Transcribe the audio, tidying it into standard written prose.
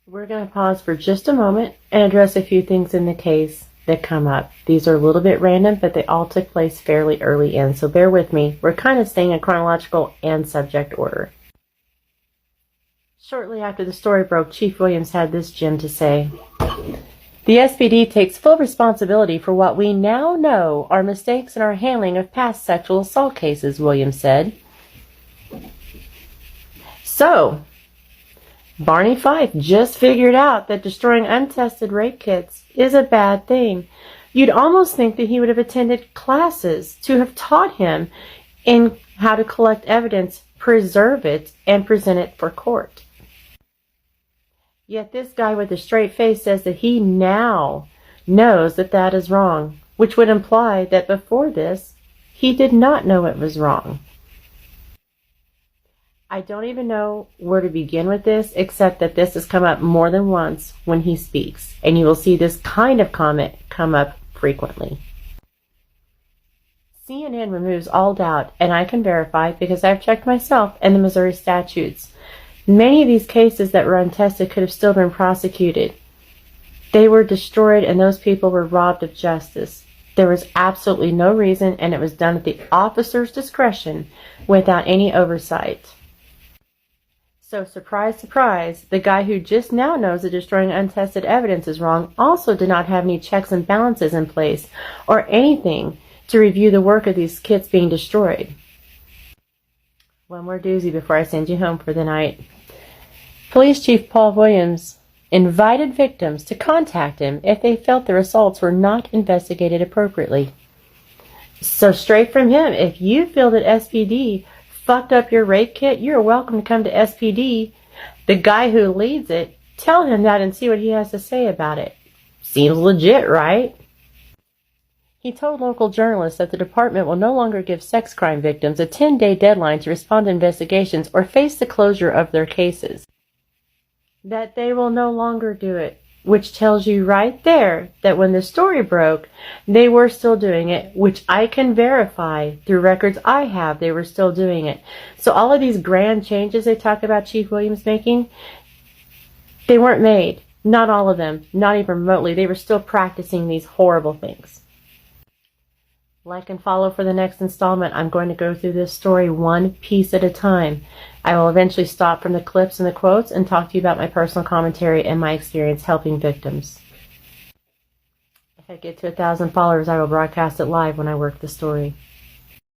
We're going to pause for just a moment and address a few things in the case that come up. These are a little bit random, but they all took place fairly early in, so bear with me. We're kind of staying in chronological and subject order. Shortly after the story broke, Chief Williams had this gem to say. The SPD takes full responsibility for what we now know are mistakes in our handling of past sexual assault cases, Williams said. So, Barney Fife just figured out that destroying untested rape kits is a bad thing. You'd almost think that he would have attended classes to have taught him in how to collect evidence, preserve it, and present it for court. Yet this guy with a straight face says that he now knows that that is wrong, which would imply that before this, he did not know it was wrong. I don't even know where to begin with this, except that this has come up more than once when he speaks, and you will see this kind of comment come up frequently. CNN removes all doubt, and I can verify because I've checked myself and the Missouri statutes. Many of these cases that were untested could have still been prosecuted. They were destroyed and those people were robbed of justice. There was absolutely no reason, and it was done at the officer's discretion without any oversight. So, surprise, surprise, the guy who just now knows that destroying untested evidence is wrong also did not have any checks and balances in place or anything to review the work of these kits being destroyed. One more doozy before I send you home for the night. Police Chief Paul Williams invited victims to contact him if they felt their assaults were not investigated appropriately. So straight from him, if you feel that SPD fucked up your rape kit, you're welcome to come to SPD. The guy who leads it, tell him that and see what he has to say about it. Seems legit, right? He told local journalists that the department will no longer give sex crime victims a 10-day deadline to respond to investigations or face the closure of their cases. That they will no longer do it, which tells you right there that when the story broke, they were still doing it, which I can verify through records I have, they were still doing it. So all of these grand changes they talk about Chief Williams making, they weren't made. Not all of them, not even remotely. They were still practicing these horrible things. Like and follow for the next installment. I'm going to go through this story one piece at a time. I will eventually stop from the clips and the quotes and talk to you about my personal commentary and my experience helping victims. If I get to 1,000 followers, I will broadcast it live when I work the story.